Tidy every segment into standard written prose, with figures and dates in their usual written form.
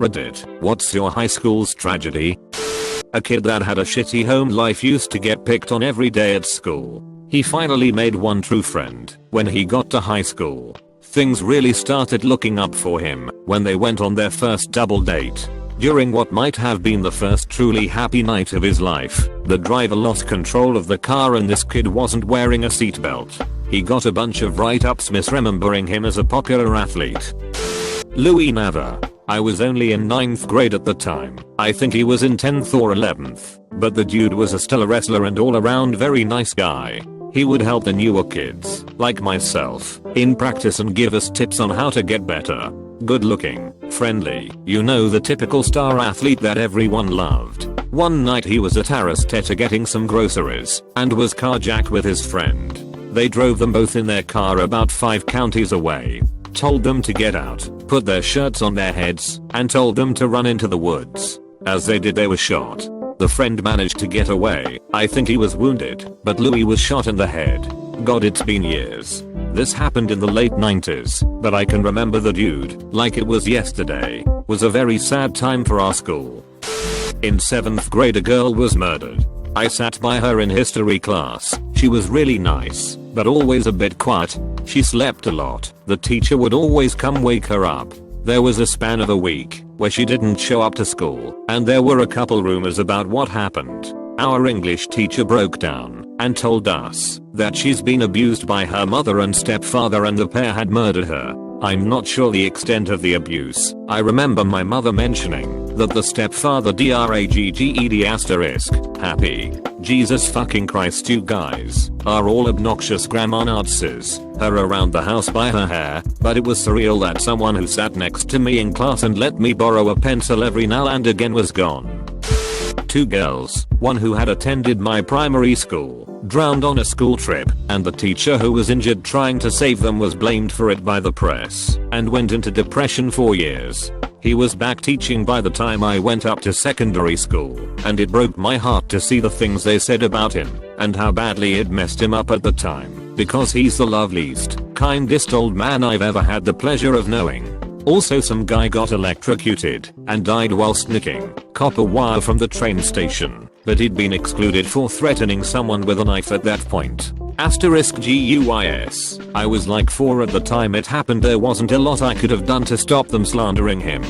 Reddit, what's your high school's tragedy? A kid that had a shitty home life used to get picked on every day at school. He finally made one true friend when he got to high school. Things really started looking up for him when they went on their first double date. During what might have been the first truly happy night of his life, the driver lost control of the car and this kid wasn't wearing a seatbelt. He got a bunch of write-ups misremembering him as a popular athlete. Louis never. I was only in 9th grade at the time. I think he was in 10th or 11th, but the dude was a stellar wrestler and all around very nice guy. He would help the newer kids, like myself, in practice and give us tips on how to get better. Good looking, friendly, you know, the typical star athlete that everyone loved. One night he was at Aristeta getting some groceries and was carjacked with his friend. They drove them both in their car about 5 counties away, told them to get out, put their shirts on their heads, and told them to run into the woods. As they did, they were shot. The friend managed to get away. I think he was wounded, but Louis was shot in the head. God, it's been years. This happened in the late 90s, but I can remember the dude like it was yesterday. Was a very sad time for our school. In 7th grade, a girl was murdered. I sat by her in history class. She was really nice, but always a bit quiet. She slept a lot. The teacher would always come wake her up. There was a span of a week where she didn't show up to school, and there were a couple rumors about what happened. Our English teacher broke down and told us that she's been abused by her mother and stepfather and the pair had murdered her. I'm not sure the extent of the abuse. I remember my mother mentioning that the stepfather dragged happy. Jesus fucking Christ, you guys are all obnoxious grandma Nazis. Her around the house by her hair, but it was surreal that someone who sat next to me in class and let me borrow a pencil every now and again was gone. 2 girls, one who had attended my primary school, drowned on a school trip, and the teacher who was injured trying to save them was blamed for it by the press, and went into depression for years. He was back teaching by the time I went up to secondary school, and it broke my heart to see the things they said about him, and how badly it messed him up at the time, because he's the loveliest, kindest old man I've ever had the pleasure of knowing. Also, some guy got electrocuted and died while snicking copper wire from the train station, but he'd been excluded for threatening someone with a knife at that point. *GUIS. I was like 4 at the time it happened. There wasn't a lot I could have done to stop them slandering him.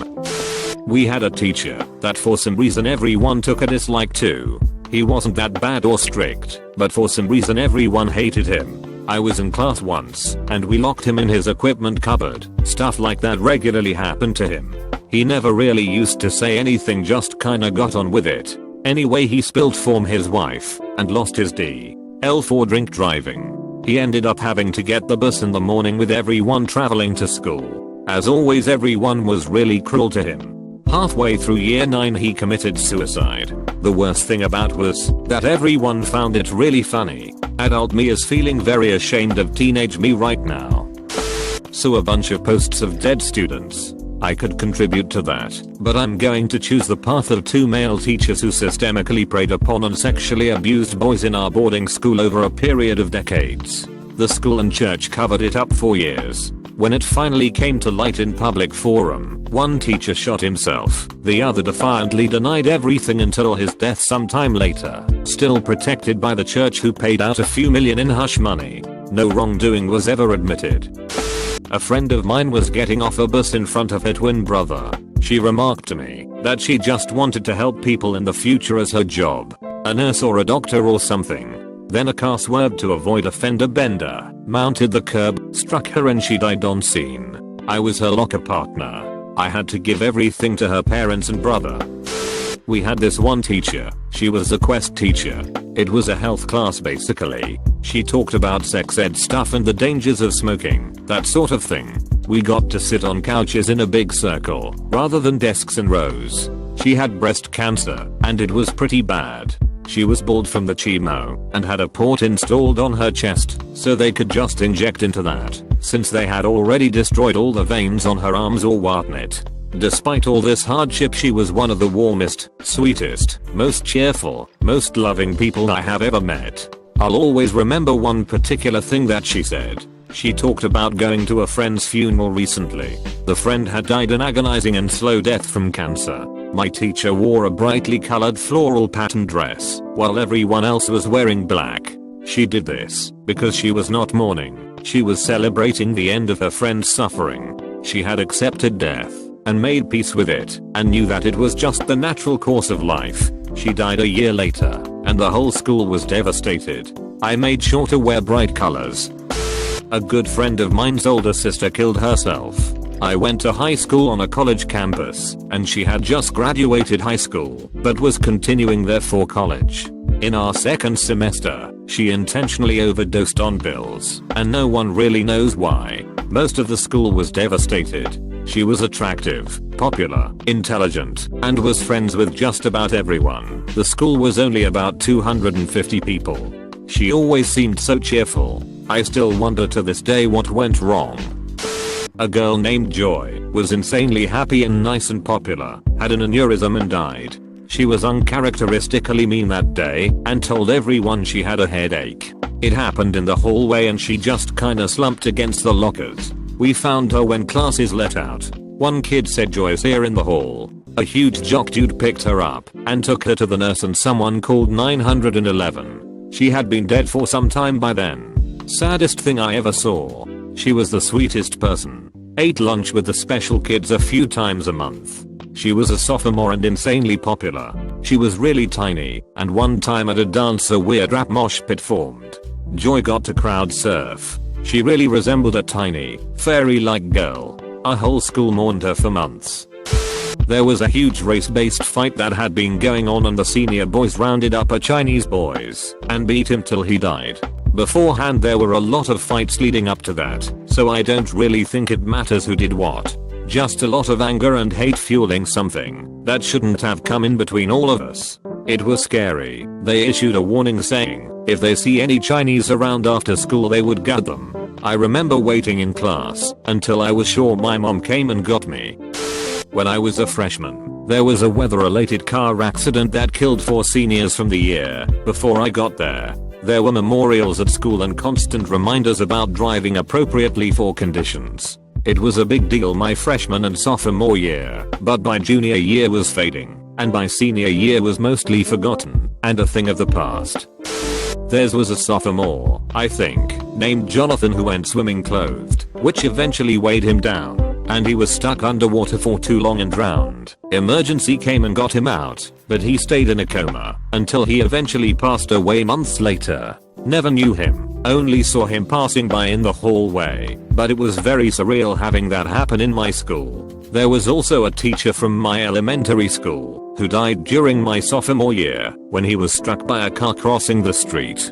We had a teacher that for some reason everyone took a dislike to. He wasn't that bad or strict, but for some reason everyone hated him. I was in class once, and we locked him in his equipment cupboard. Stuff like that regularly happened to him. He never really used to say anything, just kinda got on with it. Anyway, he spilled from his wife, and lost his DL for drink driving. He ended up having to get the bus in the morning with everyone traveling to school. As always, everyone was really cruel to him. Halfway through year 9 he committed suicide. The worst thing about was that everyone found it really funny. Adult me is feeling very ashamed of teenage me right now. So a bunch of posts of dead students. I could contribute to that, but I'm going to choose the path of 2 male teachers who systemically preyed upon and sexually abused boys in our boarding school over a period of decades. The school and church covered it up for years. When it finally came to light in public forum, one teacher shot himself, the other defiantly denied everything until his death sometime later, still protected by the church who paid out a few million in hush money. No wrongdoing was ever admitted. A friend of mine was getting off a bus in front of her twin brother. She remarked to me that she just wanted to help people in the future as her job, a nurse or a doctor or something. Then a car swerved to avoid a fender bender, mounted the curb, struck her and she died on scene. I was her locker partner. I had to give everything to her parents and brother. We had this one teacher. She was a quest teacher. It was a health class basically. She talked about sex ed stuff and the dangers of smoking, that sort of thing. We got to sit on couches in a big circle, rather than desks in rows. She had breast cancer, and it was pretty bad. She was bald from the chemo, and had a port installed on her chest, so they could just inject into that, since they had already destroyed all the veins on her arms or whatnot. Despite all this hardship, she was one of the warmest, sweetest, most cheerful, most loving people I have ever met. I'll always remember one particular thing that she said. She talked about going to a friend's funeral recently. The friend had died an agonizing and slow death from cancer. My teacher wore a brightly colored floral patterned dress, while everyone else was wearing black. She did this because she was not mourning, she was celebrating the end of her friend's suffering. She had accepted death and made peace with it and knew that it was just the natural course of life. She died a year later, and the whole school was devastated. I made sure to wear bright colors. A good friend of mine's older sister killed herself. I went to high school on a college campus, and she had just graduated high school, but was continuing there for college. In our second semester, she intentionally overdosed on pills, and no one really knows why. Most of the school was devastated. She was attractive, popular, intelligent, and was friends with just about everyone. The school was only about 250 people. She always seemed so cheerful. I still wonder to this day what went wrong. A girl named Joy was insanely happy and nice and popular, had an aneurysm and died. She was uncharacteristically mean that day and told everyone she had a headache. It happened in the hallway and she just kinda slumped against the lockers. We found her when classes let out. One kid said Joy's here in the hall. A huge jock dude picked her up and took her to the nurse and someone called 911. She had been dead for some time by then. Saddest thing I ever saw. She was the sweetest person. Ate lunch with the special kids a few times a month. She was a sophomore and insanely popular. She was really tiny, and one time at a dance a weird rap mosh pit formed. Joy got to crowd surf. She really resembled a tiny, fairy-like girl. Our whole school mourned her for months. There was a huge race-based fight that had been going on and the senior boys rounded up a Chinese boys and beat him till he died. Beforehand there were a lot of fights leading up to that, so I don't really think it matters who did what. Just a lot of anger and hate fueling something that shouldn't have come in between all of us. It was scary. They issued a warning saying, if they see any Chinese around after school they would gut them. I remember waiting in class until I was sure my mom came and got me. When I was a freshman, there was a weather-related car accident that killed 4 seniors from the year before I got there. There were memorials at school and constant reminders about driving appropriately for conditions. It was a big deal my freshman and sophomore year, but by junior year was fading, and by senior year was mostly forgotten and a thing of the past. Theirs was a sophomore, I think, named Jonathan who went swimming clothed, which eventually weighed him down, and he was stuck underwater for too long and drowned. Emergency came and got him out, but he stayed in a coma until he eventually passed away months later. Never knew him, only saw him passing by in the hallway, but it was very surreal having that happen in my school. There was also a teacher from my elementary school who died during my sophomore year when he was struck by a car crossing the street.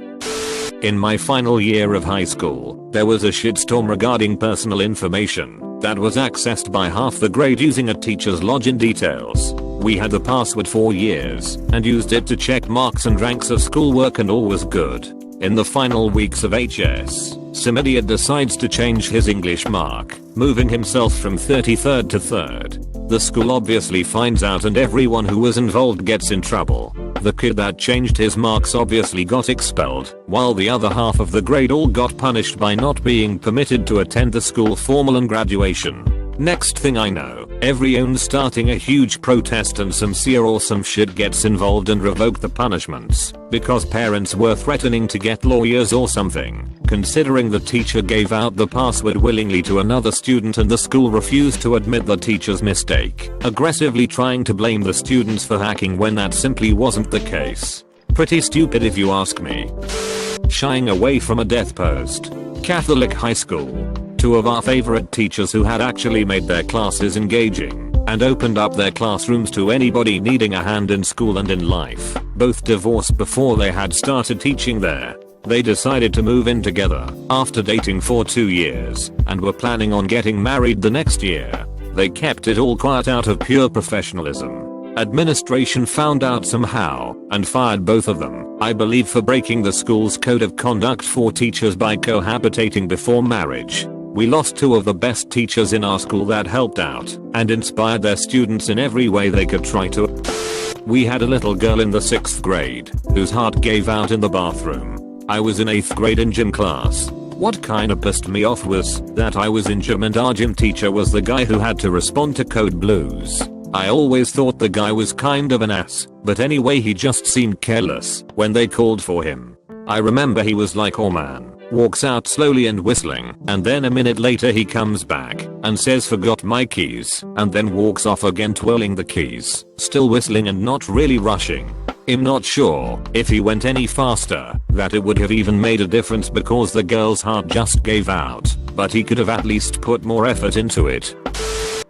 In my final year of high school, there was a shitstorm regarding personal information that was accessed by half the grade using a teacher's login details. We had the password for years and used it to check marks and ranks of schoolwork and all was good. In the final weeks of HS, some idiot decides to change his English mark, moving himself from 33rd to 3rd. The school obviously finds out and everyone who was involved gets in trouble. The kid that changed his marks obviously got expelled, while the other half of the grade all got punished by not being permitted to attend the school formal and graduation. Next thing I know, everyone's starting a huge protest and some awesome shit gets involved and revoke the punishments because parents were threatening to get lawyers or something. Considering the teacher gave out the password willingly to another student and the school refused to admit the teacher's mistake, aggressively trying to blame the students for hacking when that simply wasn't the case. Pretty stupid if you ask me. Shying away from a death post. Catholic high school. 2 of our favorite teachers who had actually made their classes engaging and opened up their classrooms to anybody needing a hand in school and in life, both divorced before they had started teaching there. They decided to move in together after dating for 2 years and were planning on getting married the next year. They kept it all quiet out of pure professionalism. Administration found out somehow and fired both of them, I believe for breaking the school's code of conduct for teachers by cohabitating before marriage. We lost 2 of the best teachers in our school that helped out and inspired their students in every way they could try to. We had a little girl in the 6th grade whose heart gave out in the bathroom. I was in 8th grade in gym class. What kinda pissed me off was that I was in gym and our gym teacher was the guy who had to respond to code blues. I always thought the guy was kind of an ass, but anyway he just seemed careless when they called for him. I remember he was like, "Oh man," walks out slowly and whistling, and then a minute later he comes back and says, "Forgot my keys," and then walks off again twirling the keys, still whistling and not really rushing. I'm not sure if he went any faster that it would have even made a difference because the girl's heart just gave out, but he could have at least put more effort into it.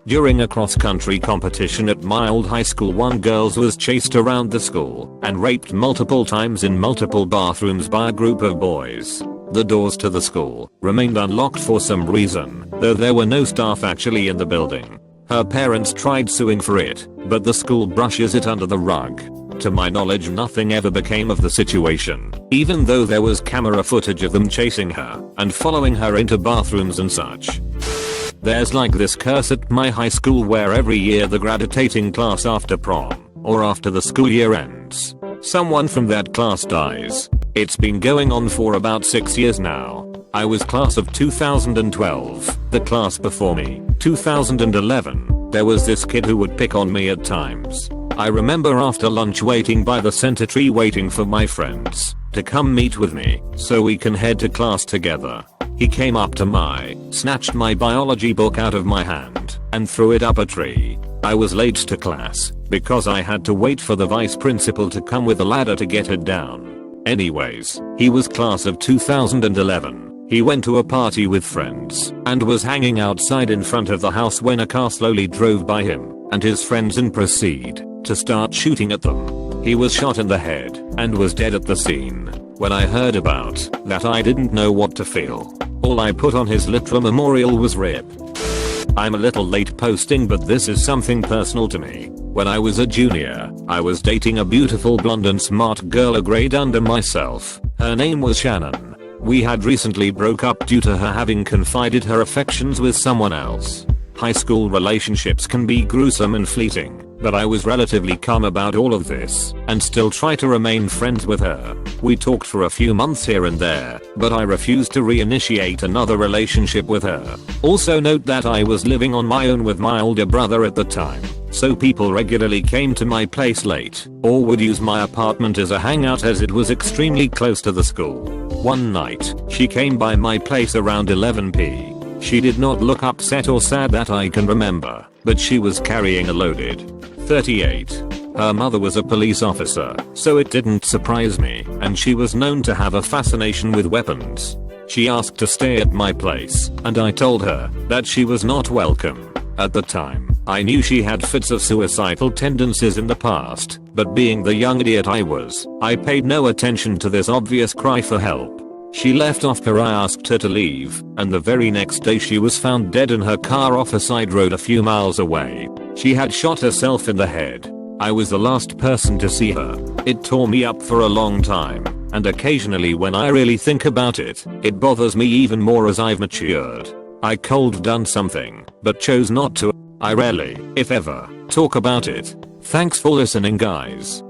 During a cross-country competition at my old high school, one girl was chased around the school and raped multiple times in multiple bathrooms by a group of boys. The doors to the school remained unlocked for some reason, though there were no staff actually in the building. Her parents tried suing for it, but the school brushes it under the rug. To my knowledge, nothing ever became of the situation, even though there was camera footage of them chasing her and following her into bathrooms and such. There's like this curse at my high school where every year the graduating class after prom, or after the school year ends, someone from that class dies. It's been going on for about 6 years now. I was class of 2012, the class before me, 2011, there was this kid who would pick on me at times. I remember after lunch waiting by the center tree waiting for my friends to come meet with me so we can head to class together. He came up to snatched my biology book out of my hand and threw it up a tree. I was late to class because I had to wait for the vice principal to come with a ladder to get it down. Anyways, he was class of 2011. He went to a party with friends and was hanging outside in front of the house when a car slowly drove by him and his friends and proceed to start shooting at them. He was shot in the head and was dead at the scene. When I heard about that, I didn't know what to feel. All I put on his literal memorial was RIP. I'm a little late posting, but this is something personal to me. When I was a junior, I was dating a beautiful blonde and smart girl a grade under myself. Her name was Shannon. We had recently broke up due to her having confided her affections with someone else. High school relationships can be gruesome and fleeting, but I was relatively calm about all of this and still try to remain friends with her. We talked for a few months here and there, but I refused to reinitiate another relationship with her. Also note that I was living on my own with my older brother at the time, so people regularly came to my place late or would use my apartment as a hangout as it was extremely close to the school. One night, she came by my place around 11 p. She did not look upset or sad that I can remember, but she was carrying a loaded .38. Her mother was a police officer, so it didn't surprise me, and she was known to have a fascination with weapons. She asked to stay at my place, and I told her that she was not welcome. At the time, I knew she had fits of suicidal tendencies in the past, but being the young idiot I was, I paid no attention to this obvious cry for help. She left after I asked her to leave, and the very next day she was found dead in her car off a side road a few miles away. She had shot herself in the head. I was the last person to see her. It tore me up for a long time, and occasionally when I really think about it, it bothers me even more as I've matured. I could have done something, but chose not to. I rarely, if ever, talk about it. Thanks for listening, guys.